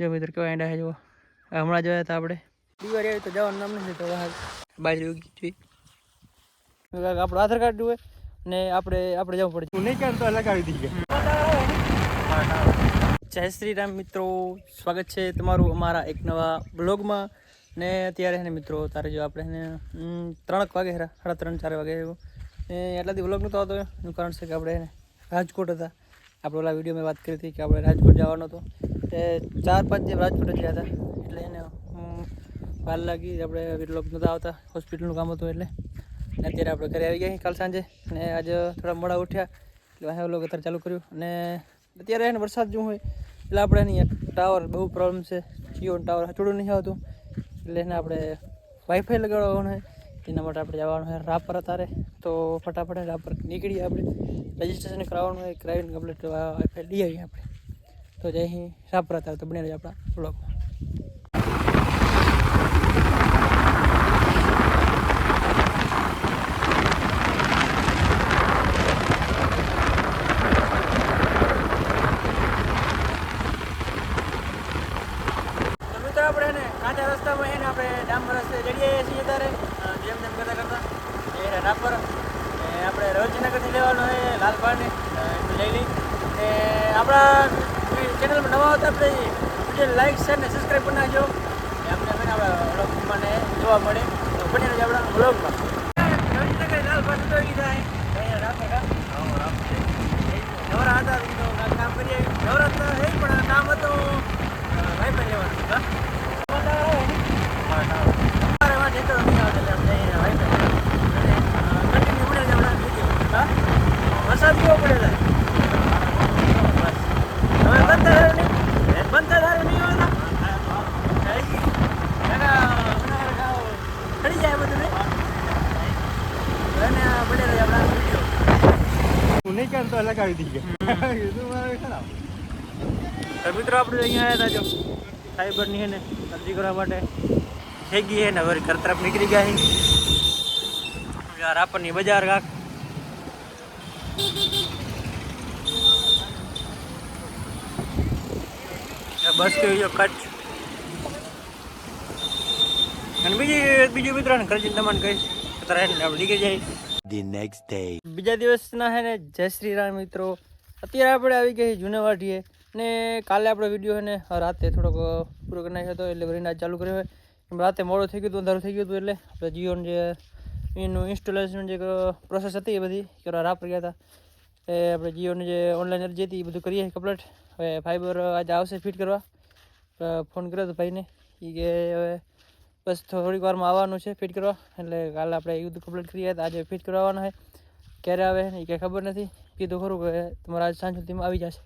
જો મિત્રો કેવા એંડા છે જુઓ. હમણાં જોયા હતા આપણે દિવાળી આવી તો જવાનું નામ નથી તો બાજરી ઉગી જોઈ આપણું આધાર કાર્ડ હોય ને આપણે જવું પડે. નહીં કેમ તો અલગ આવી દીધી. જય શ્રી રામ મિત્રો, સ્વાગત છે તમારું અમારા એક નવા બ્લોગમાં. ને અત્યારે છે ને મિત્રો તારે જો આપણે છે ને 3 વાગે 3:30-4 વાગે એવું ને એટલાથી બ્લોગ નહોતો આવતો. એનું કારણ છે કે આપણે રાજકોટ હતા. આપણે ઓલા વિડીયો મેં વાત કરી હતી કે આપણે રાજકોટ જવાનો હતો એ 4-5 જે રાજકોટ ગયા હતા એટલે એને વાર લાગી. આપણે બ્લોગ નહોતા આવતા, હોસ્પિટલનું કામ હતું એટલે. ને અત્યારે આપણે ઘરે આવી ગયા કાલ સાંજે ને આજે થોડા મોડા ઉઠ્યા એટલે વાહે બ્લોગ અત્યારે ચાલુ કર્યું. અને અત્યારે એને વરસાદ જેવું હોય એટલે આપણે નહીં ટાવર બહુ પ્રોબ્લેમ છે. જીઓનું ટાવર હચોડું નહીં આવતું એટલે એને આપણે વાઈફાઈ લગાડવાનું હોય તેના માટે આપણે જવાનું હોય રાપર અત્યારે. તો ફટાફટ રાપર નીકળીએ, આપણે રજીસ્ટ્રેશન કરાવવાનું હોય, કરાવીને કમ્પ્લીટ વાઈફાઈ લઈ આવીએ આપણે. તો જય અહીં રાપર અત્યારે તો બને રહે આપણા બ્લોગમાં. આપણે એને કાંઠા રસ્તામાં એને આપણે ડામર રસ્તે જડીએ છીએ ત્યારે જેમ તેમ કરતા એ રાપર આપણે રવજીનગરથી લેવાનું હોય લાલભાને લઈ લઈ. ને આપણા ચેનલમાં નવા આવતા આપણે વિડીયો લાઈક શેર ને સબસ્ક્રાઈબ કરી નાખજો. આપણે આપણા બ્લોગમાં જોવા મળે તો બને રહેજો આપણા બ્લોગમાં. રવજીનગર લાલભાન ઉતરી જાય અહીંયા રાપર નવરા હતા તો કામ કરીએ. નવરા તો એ પણ કામ હતું વાઈફાઈ લેવાનું હતા. વરસાદ કેવો પડે હવે બનતા ધારે નહીં હોય ખડી જાય બધું અને બને રહે આપણા વિડીયો. નહીં કેમ તો અલગ આવી દીધી. મિત્રો આપણે અહીંયા આવ્યા હતા જો સાઈબરની ને અરજી કરવા માટે થઈ ગઈ છે ને હવે ઘર તરફ નીકળી ગયા છે. રાપરની બજાર કાક બસ કે કચ્છ અને બીજું મિત્રો ને ખર્ચી તમને કહીશ આપણે નીકળી જાય. The next day. બીજા દિવસના છે ને જય શ્રી રામ મિત્રો. અત્યારે આપણે આવી ગઈ જુનેવાડીએ ને કાલે આપણો વિડીયો છે ને રાતે થોડોક પૂરો કરી નાખ્યો હતો એટલે વરીને ચાલુ કર્યો હોય. રાતે મોડું થઈ ગયું હતું, અંધારું થઈ ગયું હતું એટલે આપણે જીઓનું જે એનું ઇન્સ્ટોલેશન જે પ્રોસેસ હતી એ બધી કરવા રાપર ગયા હતા. એ આપણે જીઓની જે ઓનલાઈન અરજી હતી એ બધું કરીએ કમ્પ્લીટ. હવે ફાઈબર આજે આવશે ફિટ કરવા. ફોન કર્યો હતો ભાઈને એ કે હવે બસ થોડીક વારમાં આવવાનું છે ફિટ કરવા. એટલે કાલે આપણે એ બધું કમ્પ્લીટ કરીએ તો આજે ફિટ કરવા આવવાના છે. ક્યારે આવે એ કંઈ ખબર નથી. કીધું ખરું કે તમારે આજ સાંજ સુધીમાં આવી જશે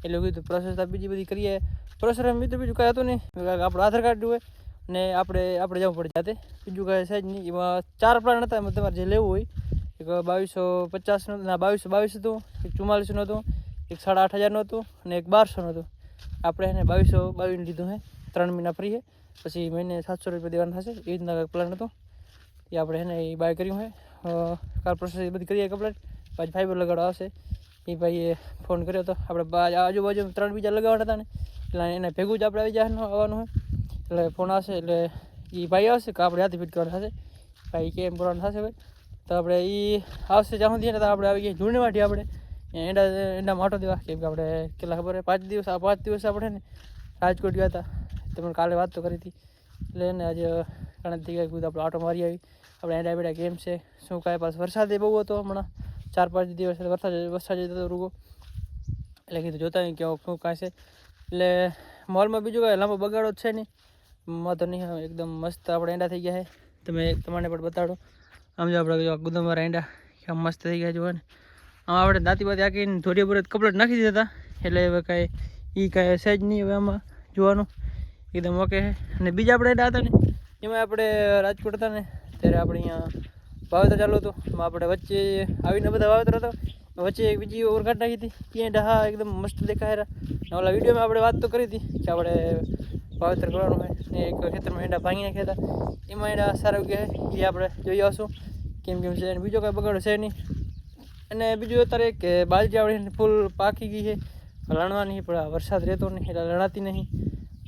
એટલે કીધું. પ્રોસેસ બીજી બધી કરીએ. પ્રોસેસ બીજું કાંઈ હતું નહીં. આપણું આધાર કાર્ડ હોય ને આપણે જવું પડે જાતે. બીજું કાંઈ છે જ નહીં. એમાં 4 પ્લાન હતા. એમાં તમારે જે લેવું હોય એક 2250 ના 2222 હતું, એક 4400 હતું, એક 8500 હતું અને એક 1200 હતું. આપણે એને 2222 લીધું છે. 3 મહિના ફ્રી છે, પછી મહિને 700 રૂપિયા દેવાના થશે. એ રીતના કંઈક પ્લાન હતો એ આપણે એને એ બાય કર્યું છે. કાલ પ્રોસેસ એ બધી કરીએ કમ્પ્લીટ. પછી ફાઈબર લગાડવા આવશે એ ભાઈએ ફોન કર્યો હતો. આપણે આજુબાજુ 3 બીજા લગાવવાના હતા ને એટલે એને ભેગું જ આપણે આવી જવાનું આવવાનું હોય. એટલે ફોન આવશે એટલે એ ભાઈ આવશે કે આપણે હાથે ફિટ કરવાનું થશે. ભાઈ કેમ કરવાનું થશે ભાઈ તો આપણે એ આવશે જ્યાં સુધી તો આપણે આવી ગયા જૂનેવાડી. આપણે એંડા માટો દેવા કેમ કે આપણે કેટલા ખબર 5 દિવસ આપણે ને રાજકોટ ગયા હતા. તમે કાલે વાત તો કરી હતી એટલે એને આજે ઘણા થઈ ગયા આપણે આટો મારી આવી. આપણે એંડા બેડા કેમ છે શું કાંઈ પાસ વરસાદ બહુ હતો હમણાં 4-5 દિવસ વરસાદ જતો રૂગો એટલે કીધું જોતા નહીં કેવું શું કાંઈ છે. એટલે મોલમાં બીજું કાંઈ લાંબો બગાડો જ છે નહીં, વાંધો નહીં. એકદમ મસ્ત આપણે એંડા થઈ ગયા છે. તમને પણ બતાડો. આમ જો આપણે ગુદામવાળા એંડા કેમ મસ્ત થઈ ગયા જોવા ને. આમ આપણે દાંતી બાતી આખીને ધોરી પર કપલેટ નાખી દીધા હતા એટલે હવે કાંઈ કાંઈ છે જ નહીં હવે આમાં જોવાનું. એકદમ ઓકે છે. અને બીજા આપણે એંડા હતા ને એમાં આપણે રાજકોટ હતા ને ત્યારે આપણે અહીંયા વાવેતર ચાલુ હતું. એમાં આપણે વચ્ચે આવીને બધા વાવેતર હતો. વચ્ચે એક બીજી ઓરઘાટ નાખી હતી એ એંડા હા એકદમ મસ્ત દેખાય. ઓલા વિડીયોમાં આપણે વાત તો કરી હતી કે આપણે વાવેતર કરવાનું હોય ને એક ખેતરમાં એંડા ભાંગી નાખ્યા હતા. એમાં એંડા સારા ગયા એ આપણે જોઈ આવશું કેમ છે. અને બીજો કાંઈ બગાડો છે નહીં. અને બીજું અત્યારે કે બાજરી આપણે ફૂલ પાકી ગઈ છે, લણવાની પણ વરસાદ રહેતો નહીં એટલે લણાતી નહીં.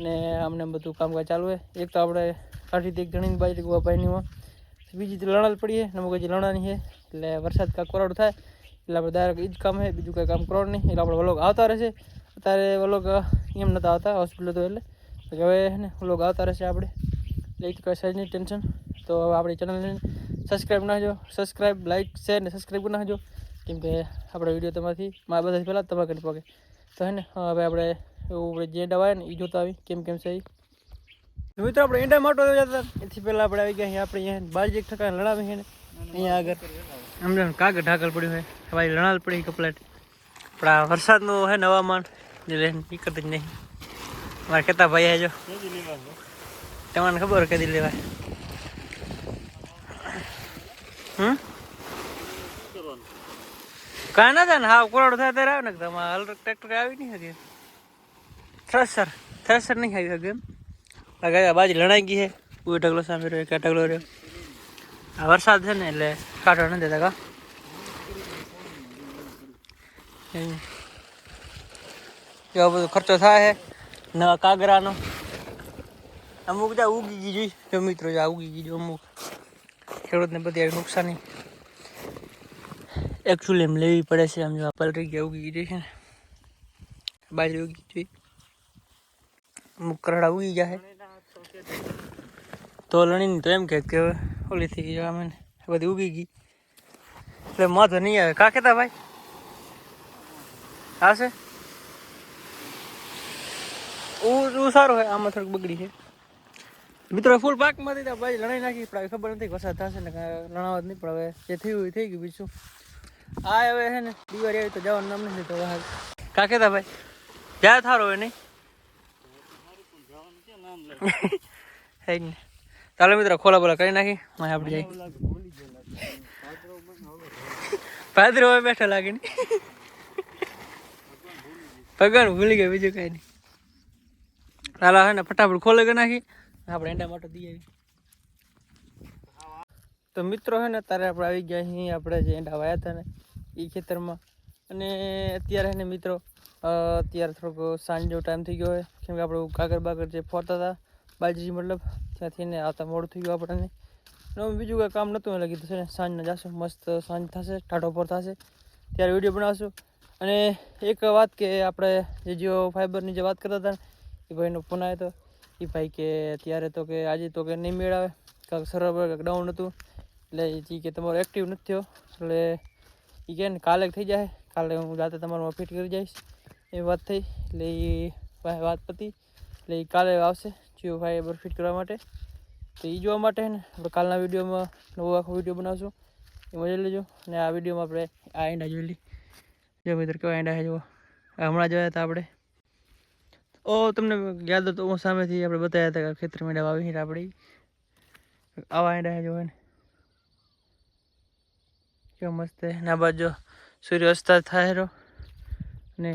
ને અમને બધું કામકાજ ચાલુ હોય. એક તો આપણે કાઢી એક જણીની બાજરી ગોવાભાઈની હોય, બીજી તો લણલ પડીએ ને અમુક હજી લણવાની છે. એટલે વરસાદ કાંક કોરાડું થાય એટલે આપણે ડાયરેક્ટ એ જ કામ છે, બીજું કંઈ કામ કરવાનું નહીં. એટલે આપણે વ્લોગ આવતા રહેશે. અત્યારે વ્લોગ એમ નહોતા આવતા હોસ્પિટલ તો એટલે હવે ને વ્લોગ આવતા રહેશે આપણે, એટલે એ તો કંઈ સહેજ નહીં ટેન્શન. તો હવે આપણી ચેનલને સબસ્ક્રાઈબ નાખજો, સબસ્ક્રાઈબ લાઈક શેર ને સબસ્ક્રાઈબ કરી નાખજો, કેમ કે આપણો વિડીયો તમારાથી મારા બધાથી પહેલાં તમારા કરી પગે. તો હે ને હવે આપણે એવું જે ઈંડા વાય ને એ જોતા આવી કેમ છે એ. મિત્રો આપણે ઈંડા માટો જતા હતા એથી પહેલાં આપણે આવી ગયા અહીંયા. આપણે અહીંયા બાજરી એક ઠકાને લણાવી છે ને અહીંયા આગળ અમને કાગળ ઢાકલ પડ્યું હોય, ભાઈ લણાલ પડી કપલેટ. આપણા વરસાદનું હે ને હવામાન એટલે નીકળતું જ નહીં. મારે કહેતા ભાઈ આજો તમને ખબર કદી લેવાય. કાંઈ ના થાય ને હા કોરાડો થાય ત્યારે આવે ને તમારે હાલ ટ્રેક્ટર આવી નહીં શકે. થ્રેસર નહીં આવી શકે એમ. બાજરી લણાઈ ગઈ છે, કોઈ ઢગલો સામે રહ્યો, ક્યાં ઢગલો રહ્યો. આ વરસાદ છે ને એટલે કાંઠો નથી દેતા કા એવો બધો ખર્ચો થાય છે નવા કાગરાનો. અમુક જા ઉગી ગઈ જોઈ જો મિત્રો, જા ઉગી ગઈ જો અમુક ખેડૂતને બધી આવી નુકસાની એકચ્યુઅલી એમ લેવી પડે છે. આમ જો પલરી ગયા ઉગી ગઈ છે ને બાજરી ઉગી જોઈ, અમુક કરડા ઉગી ગયા છે તો લણીને તો એમ કે ઓલી થઈ ગઈ આમ બધી ઉગી ગઈ એટલે વાંધો નહીં આવે. કા કહેતા ભાઈ આવશે સારું હોય. આમાં થોડુંક બગડી છે મિત્રો. ફૂલ પાકમાં દીધા ભાઈ લણાઈ નાખી, પણ ખબર નથી વરસાદ થશે ને લણાવવા જ નહીં. પણ હવે જે થયું એ થઈ ગયું, બીજું આ હવે છે ને દિવાળી આવી તો જવાનું નામ નથી તો વહાલ. કા કહેતા ભાઈ જ્યાં થારો હોય નહીં હે ને. ચાલો મિત્રો ખોલા બોલા કરી નાખી આપણે જઈ પાદરો હવે બેઠા લાગે ને ભગવાન ભૂલી ગયા, બીજું કઈ નહીં. ચાલો હે ને ફટાફટ ખોલે કરી નાખી આપણે એંડા માટે દઈ આવી. તો મિત્રો હે ને તારે આપણે આવી ગયા અહીં આપણે જે એંડા વાયા હતા ને એ ખેતરમાં. અને અત્યારે હે ને મિત્રો અત્યારે થોડોક સાંજનો ટાઈમ થઈ ગયો હોય, કેમ કે આપણે કાગર બાગર જે ફોરતા હતા બાજરી મતલબ ત્યાંથી ને આવતા મોડું થઈ ગયું આપણને. બીજું કંઈ કામ નહોતું એટલે કીધું છે ને સાંજને જશું, મસ્ત સાંજ થશે, ટાઢો પર થશે ત્યારે વિડીયો બનાવશું. અને એક વાત કે આપણે જે જીઓ ફાઈબરની જે વાત કરતા હતા ને એ ભાઈનો ફોન આવ્યો હતો. એ ભાઈ કે ત્યારે તો કે આજે તો કે નહીં મેળ આવે, કાંઈક સર્વર કાંઈક ડાઉન હતું એટલે એ કે તમારો એક્ટિવ નથી થયો. એટલે એ કહે ને કાલે થઈ જાય, કાલે હું જાતે તમારું ફિટ કરી જઈશ એ વાત થઈ. એટલે એ વાત પતી એટલે એ કાલે આવશે જીઓ ફાઈબર ફિટ કરવા માટે. તો એ જોવા માટે ને આપણે કાલના વિડીયોમાં નવો આખો વિડીયો બનાવશું, એ મજા લેજો. અને આ વિડીયોમાં આપણે આ એંડા જોઈ લઈ જો મિત્ર કેવા એંડા છે જુઓ. હમણાં જોયા હતા આપણે. તમને યાદ હતો હું સામેથી આપણે બતાવ્યા હતા કે ખેતર મેંડા વાવી આપણે આવા એંડા જો ને કેવો મસ્ત છે. ને આ બાજુ સૂર્ય અસ્ત થાય રહ્યો ને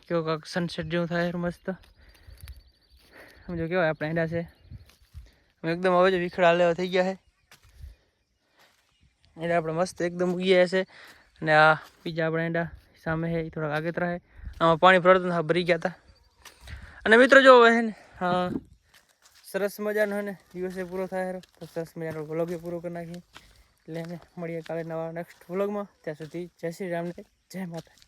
કેવો કાંક સનસેટ જેવું થાય મસ્ત. સમજો કેવા આપણા એંડા છે એકદમ. હવે જો વિખડા લેવા થઈ ગયા છે એટલે આપણે મસ્ત એકદમ ઉગી ગયા છે. અને આ બીજા આપણા એંડા સામે છે એ થોડાક આગેતરા છે. આમાં પાણી ભરતું ભરી ગયા હતા. અને મિત્રો જો હે ને સરસ મજાનો હે ને દિવસે પૂરો થાય તો સરસ મજાનો વ્લોગ પૂરો કરી નાખીએ. એટલે એને મળીએ કાલે નવા નેક્સ્ટ વ્લોગમાં. ત્યાં સુધી જય શ્રી રામ ને જય માતા.